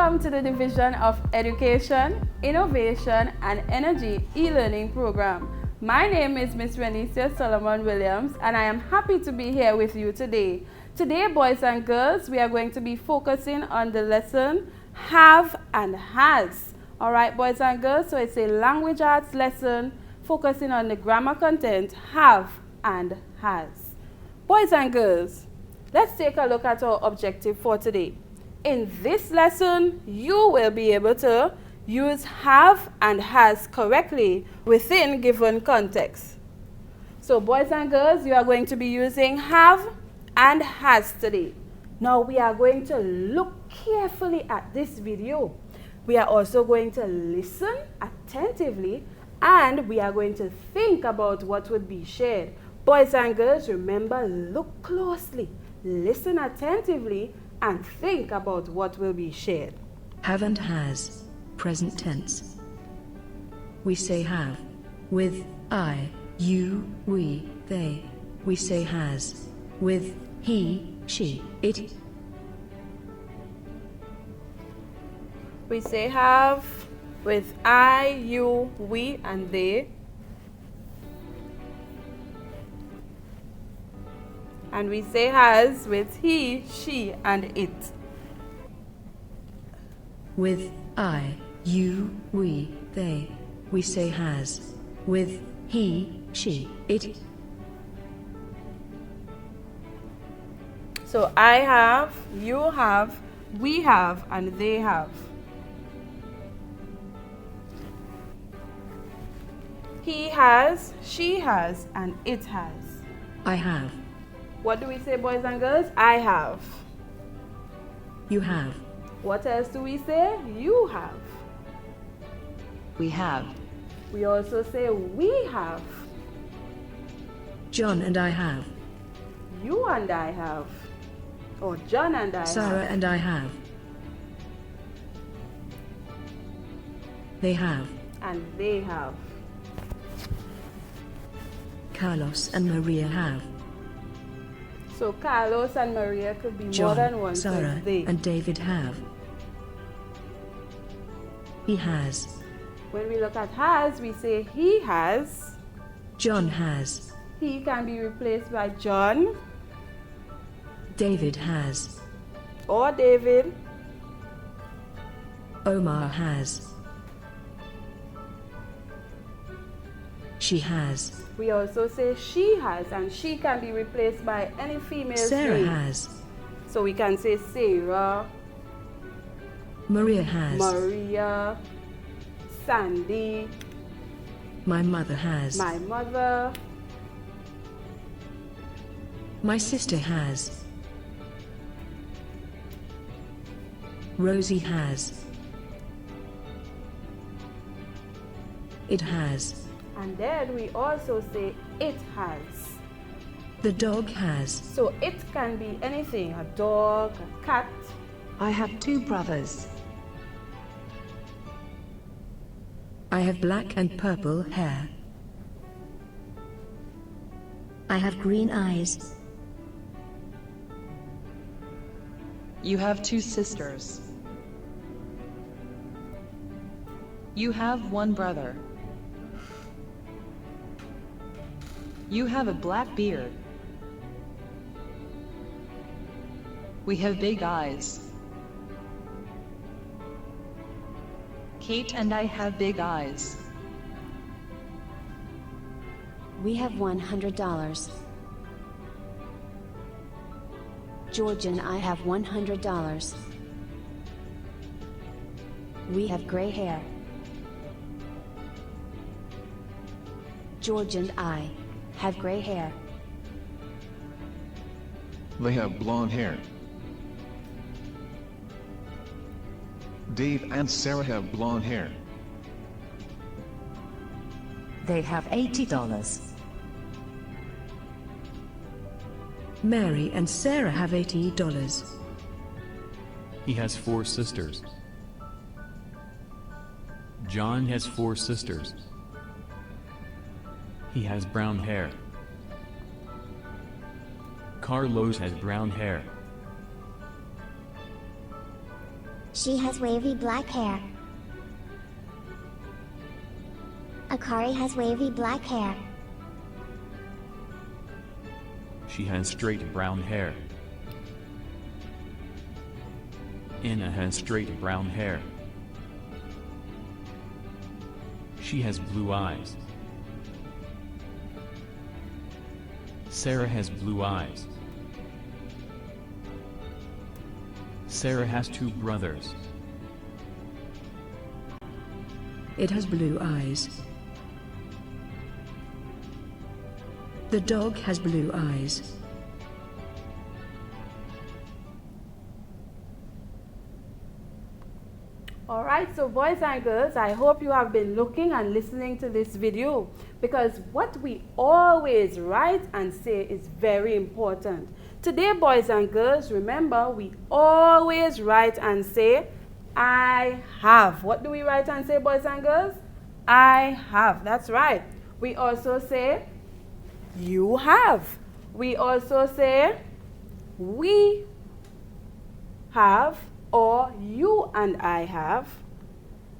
Welcome to the Division of Education, Innovation and Energy e-learning program. My name is Ms. Renicia Solomon Williams and I am happy to be here with you today. Today, boys and girls, we are going to be focusing on the lesson have and has. Alright, boys and girls, so it's a language arts lesson focusing on the grammar content have and has. Boys and girls, let's take a look at our objective for today. In this lesson, you will be able to use have and has correctly within given context. So boys and girls, you are going to be using have and has today. Now we are going to look carefully at this video. We are also going to listen attentively and we are going to think about what would be shared. Boys and girls, remember, look closely, listen attentively, and think about what will be shared. Have and has, present tense. We say have with I, you, we, they. We say has with he, she, it. We say have with I, you, we, and they. And we say has with he, she, and it. With I, you, we, they. We say has with he, she, it. So I have, you have, we have, and they have. He has, she has, and it has. I have. What do we say, boys and girls? I have. You have. What else do we say? You have. We have. We also say we have. John and I have. You and I have. Or John and I Sarah have. and I have. They have. And they have. Carlos and Maria have. So Carlos and Maria could be John, more than one. Sarah, So they. and David have. He has. When we look at has, we say he has. John has. He can be replaced by John. David has. Or David. Omar has. She has. We also say she has, and she can be replaced by any female Sarah name. has. So we can say Sarah, Maria has. Maria, Sandy, My mother has. my mother, My sister has. Rosie has. It has. and then we also say it has. The dog has. So it can be anything, a dog, a cat. I have 2 brothers. I have black and purple hair. I have green eyes. You have 2 sisters. You have 1 brother. You have a black beard. We have big eyes. Kate and I have big eyes. We have $100. George and I have $100. We have gray hair. George and I have gray hair. They have blonde hair. Dave and Sarah have blonde hair. They have $80. Mary and Sarah have $80. He has 4 sisters. John has 4 sisters. He has brown hair. Carlos has brown hair. She has wavy black hair. Akari has wavy black hair. She has straight brown hair. Anna has straight brown hair. She has blue eyes. Sarah has blue eyes. Sarah has two brothers. It has blue eyes. The dog has blue eyes. Alright, so boys and girls, I hope you have been looking and listening to this video, because what we always write and say is very important. Today, boys and girls, remember, we always write and say, I have. What do we write and say, boys and girls? I have. That's right. We also say, you have. We also say, we have, or you and I have.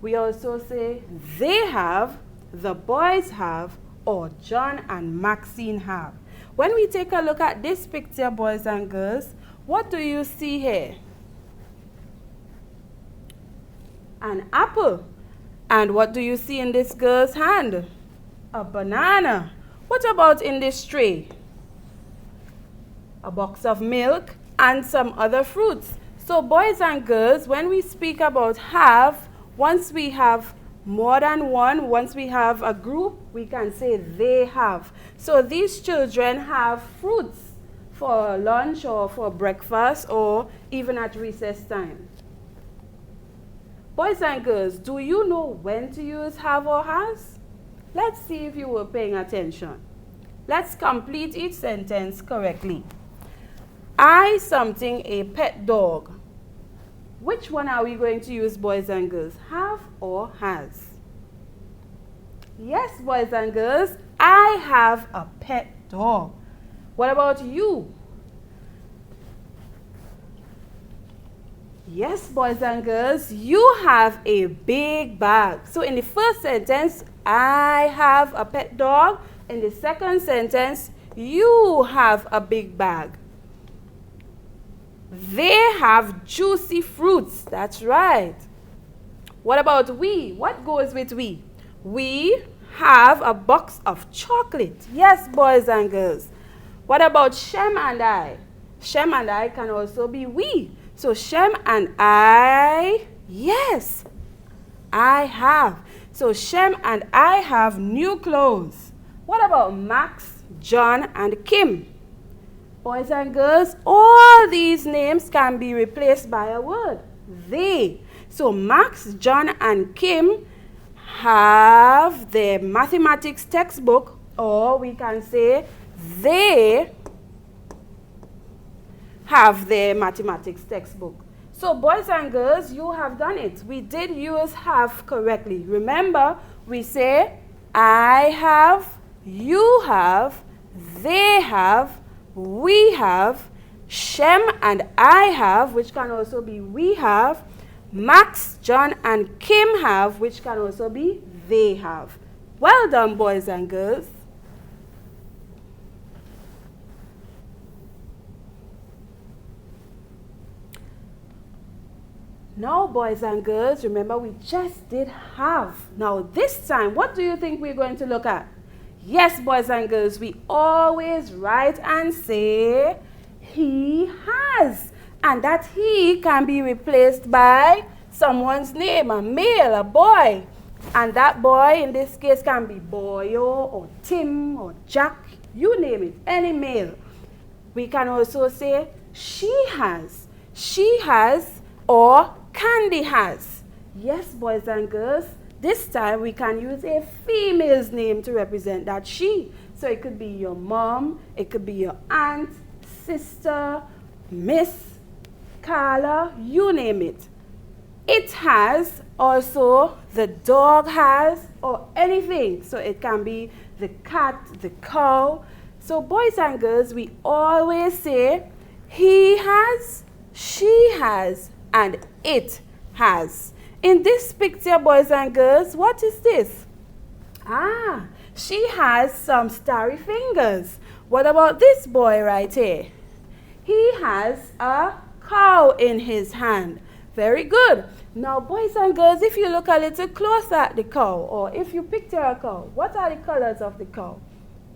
We also say, they have, the boys have, or John and Maxine have. When we take a look at this picture, boys and girls, what do you see here? An apple. And what do you see in this girl's hand? A banana. What about in this tray? A box of milk and some other fruits. So boys and girls, when we speak about have, once we have more than one, once we have a group, we can say they have. So these children have fruits for lunch or for breakfast or even at recess time. Boys and girls, do you know when to use have or has? Let's see if you were paying attention. Let's complete each sentence correctly. I something a pet dog. Which one are we going to use, boys and girls? Have or has? Yes, boys and girls, I have a pet dog. What about you? Yes, boys and girls, you have a big bag. So in the first sentence, I have a pet dog. In the second sentence, you have a big bag. They have juicy fruits. That's right. What about we? What goes with we? We have a box of chocolate. Yes, boys and girls. What about Shem and I? Shem and I can also be we. So Shem and I, yes, I have. So Shem and I have new clothes. What about Max, John, and Kim? Boys and girls, all these names can be replaced by a word, they. So Max, John, and Kim have their mathematics textbook, or we can say they have their mathematics textbook. So boys and girls, you have done it. We did use have correctly. Remember, we say I have, you have, they have, we have, Shem and I have, which can also be we have, Max, John, and Kim have, which can also be they have. Well done, boys and girls. Now, boys and girls, remember we just did have. Now, this time, what do you think we're going to look at? Yes, boys and girls, we always write and say, he has. And that he can be replaced by someone's name, a male, a boy. And that boy, in this case, can be Boyo or Tim or Jack, you name it, any male. We can also say, she has, or Candy has. Yes, boys and girls, this time we can use a female's name to represent that she. So it could be your mom, it could be your aunt, sister, Miss, Carla, you name it. It has, also the dog has, or anything. So it can be the cat, the cow. So boys and girls, we always say he has, she has, and it has. In this picture, boys and girls, what is this? She has some starry fingers. What about this boy right here? He has a cow in his hand. Very good. Now, boys and girls, if you look a little closer at the cow, or if you picture a cow, what are the colors of the cow?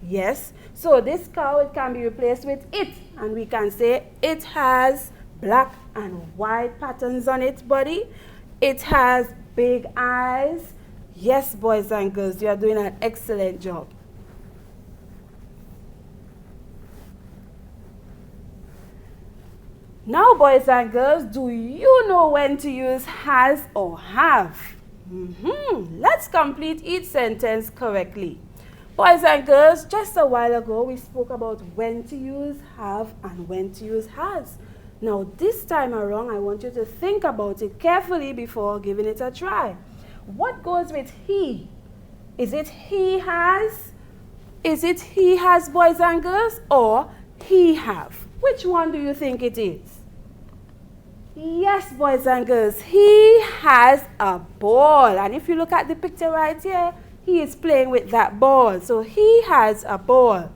Yes, so this cow, it can be replaced with it, and we can say it has black and white patterns on its body. It has big eyes. Yes, boys and girls, you are doing an excellent job. Now, boys and girls, do you know when to use has or have? Let's complete each sentence correctly. Boys and girls, just a while ago, we spoke about when to use have and when to use has. Now, this time around, I want you to think about it carefully before giving it a try. What goes with he? Is it he has? Is it he has, boys and girls, or he have? Which one do you think it is? Yes, boys and girls, he has a ball. And if you look at the picture right here, he is playing with that ball. So he has a ball.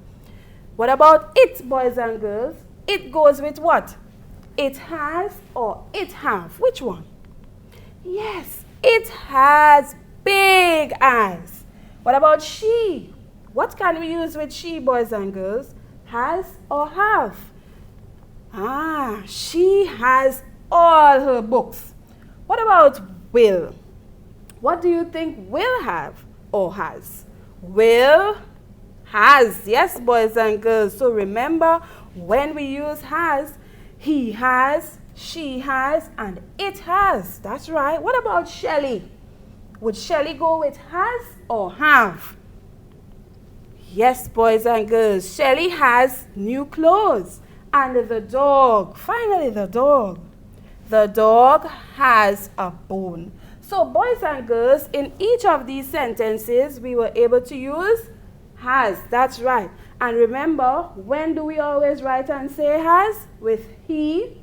What about it, boys and girls? It goes with what? It has or it have? Which one? Yes, it has big eyes. What about she? What can we use with she, boys and girls? Has or have? She has all her books. What about will? What do you think will have or has? Will has. Yes, boys and girls. So remember, when we use has, he has, she has, and it has. That's right. What about Shelley? Would Shelley go with has or have? Yes, boys and girls. Shelley has new clothes. And the dog, finally the dog. The dog has a bone. So, boys and girls, in each of these sentences, we were able to use has. That's right. And remember, when do we always write and say has? With he,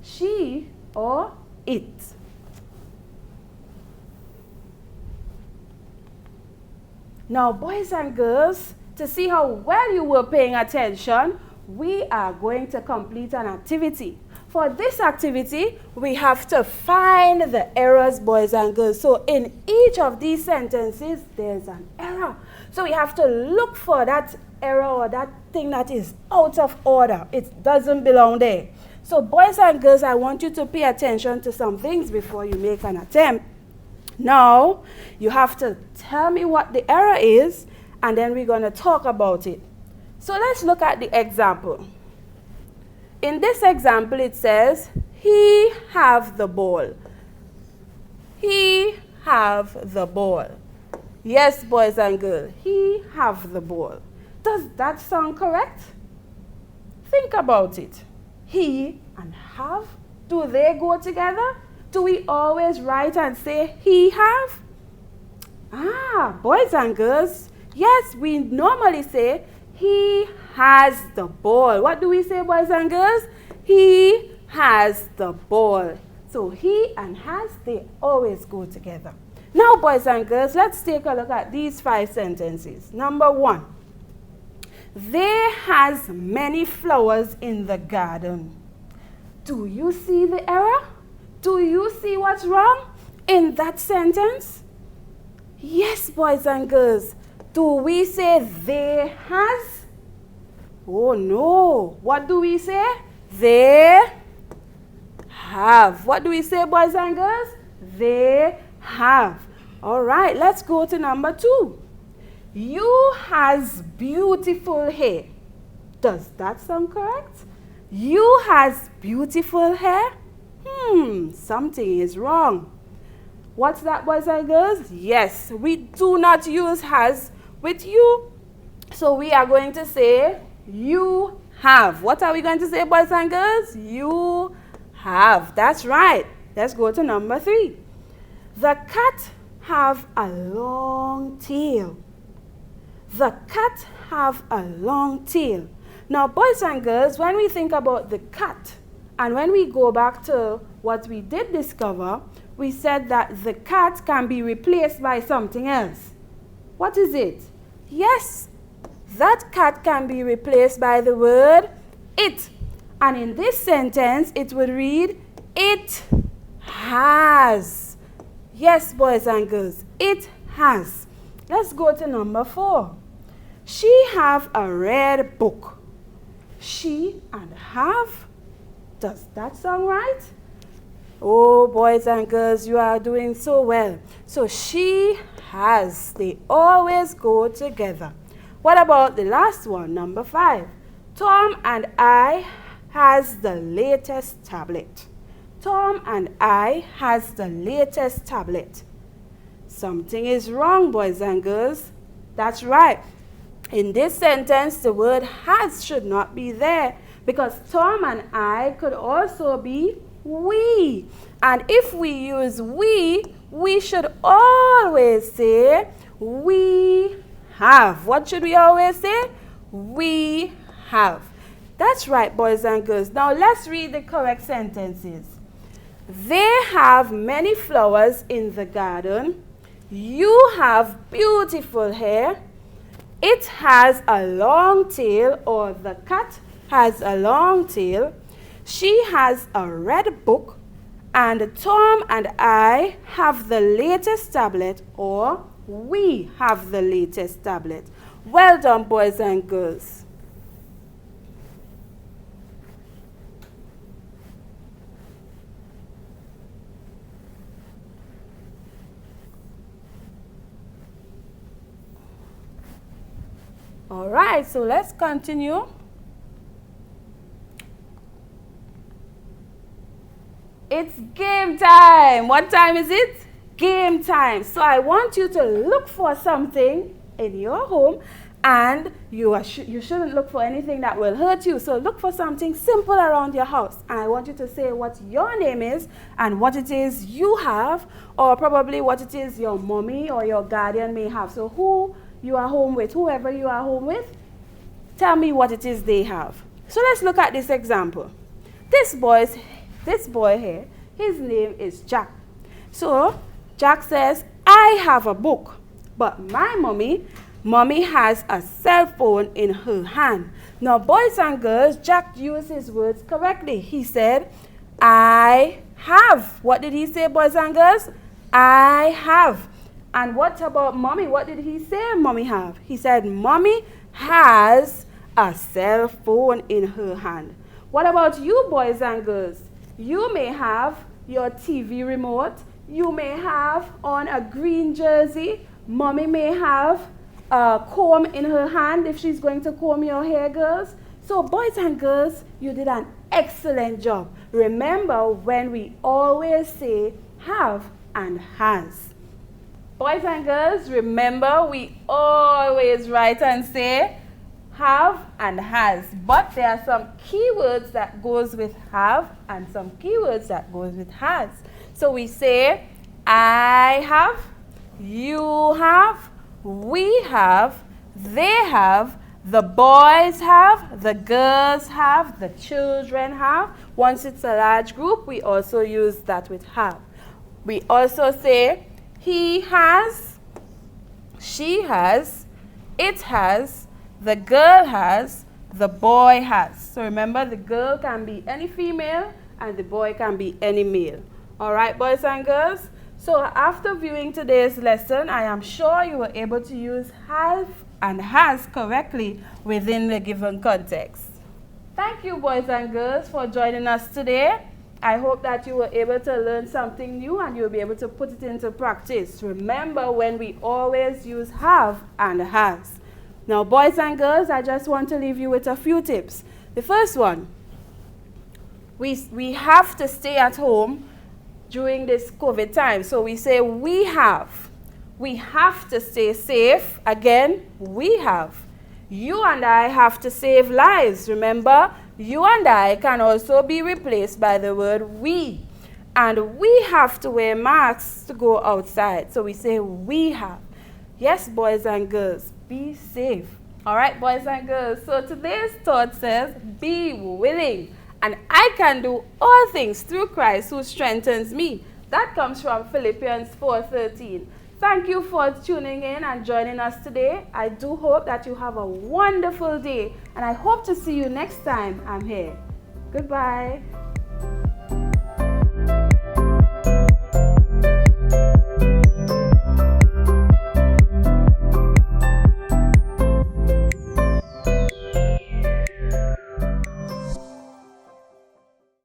she, or it. Now, boys and girls, to see how well you were paying attention, we are going to complete an activity. For this activity, we have to find the errors, boys and girls. So in each of these sentences, there's an error. So we have to look for that error or that thing that is out of order. It doesn't belong there. So boys and girls, I want you to pay attention to some things before you make an attempt. Now, you have to tell me what the error is, and then we're going to talk about it. So let's look at the example. In this example, it says, he have the ball. He have the ball. Yes, boys and girls, he have the ball. Does that sound correct? Think about it. He and have, do they go together? Do we always write and say he have? Boys and girls, yes, we normally say he has the ball. What do we say, boys and girls? He has the ball. So he and has, they always go together. Now, boys and girls, let's take a look at these 5 sentences. Number 1. There has many flowers in the garden. Do you see the error? Do you see what's wrong in that sentence? Yes, boys and girls. Do we say they has? Oh no. What do we say? They have. What do we say, boys and girls? They have. All right, let's go to number 2. You has beautiful hair. Does that sound correct? You has beautiful hair? Something is wrong. What's that, boys and girls? Yes, we do not use has with you. So we are going to say you have. What are we going to say, boys and girls? You have. That's right. Let's go to number 3. The cat have a long tail. The cat have a long tail. Now, boys and girls, when we think about the cat, and when we go back to what we did discover, we said that the cat can be replaced by something else. What is it? Yes, that cat can be replaced by the word it. And in this sentence, it would read, it has. Yes, boys and girls, it has. Let's go to number 4. She have a red book. She and have. Does that sound right? Oh, boys and girls, you are doing so well. So she has. They always go together. What about the last one, number 5? Tom and I has the latest tablet. Tom and I has the latest tablet. Something is wrong, boys and girls. That's right. In this sentence, the word has should not be there because Tom and I could also be we. And if we use we should always say we have. What should we always say? We have. That's right, boys and girls. Now let's read the correct sentences. They have many flowers in the garden. You have beautiful hair. It has a long tail, or the cat has a long tail. She has a red book. And Tom and I have the latest tablet, or we have the latest tablet. Well done, boys and girls. All right, so let's continue. It's game time. What time is it? Game time. So I want you to look for something in your home, and you shouldn't look for anything that will hurt you. So look for something simple around your house, and I want you to say what your name is and what it is you have, or probably what it is your mommy or your guardian may have. So who you are home with, whoever you are home with, tell me what it is they have. So let's look at this example. This boy here, his name is Jack. So Jack says, I have a book, but my mommy has a cell phone in her hand. Now, boys and girls, Jack used his words correctly. He said, I have. What did he say, boys and girls? I have. And what about mommy? What did he say mommy have? He said, mommy has a cell phone in her hand. What about you, boys and girls? You may have your TV remote. You may have on a green jersey. Mommy may have a comb in her hand if she's going to comb your hair, girls. So, boys and girls, you did an excellent job. Remember when we always say have and has. Boys and girls, remember we always write and say have and has. But there are some keywords that goes with have and some keywords that goes with has. So we say I have, you have, we have, they have, the boys have, the girls have, the children have. Once it's a large group, we also use that with have. We also say he has, she has, it has, the girl has, the boy has. So remember, the girl can be any female and the boy can be any male. All right, boys and girls? So after viewing today's lesson, I am sure you were able to use have and has correctly within the given context. Thank you, boys and girls, for joining us today. I hope that you were able to learn something new and you'll be able to put it into practice. Remember when we always use have and has. Now, boys and girls, I just want to leave you with a few tips. The first one, we have to stay at home during this COVID time. So we say we have. We have to stay safe. Again, we have. You and I have to save lives. Remember, you and I can also be replaced by the word we. And we have to wear masks to go outside. So we say we have. Yes, boys and girls, be safe. All right, boys and girls. So today's thought says, be willing. And I can do all things through Christ who strengthens me. That comes from Philippians 4:13. Thank you for tuning in and joining us today. I do hope that you have a wonderful day, and I hope to see you next time I'm here. Goodbye.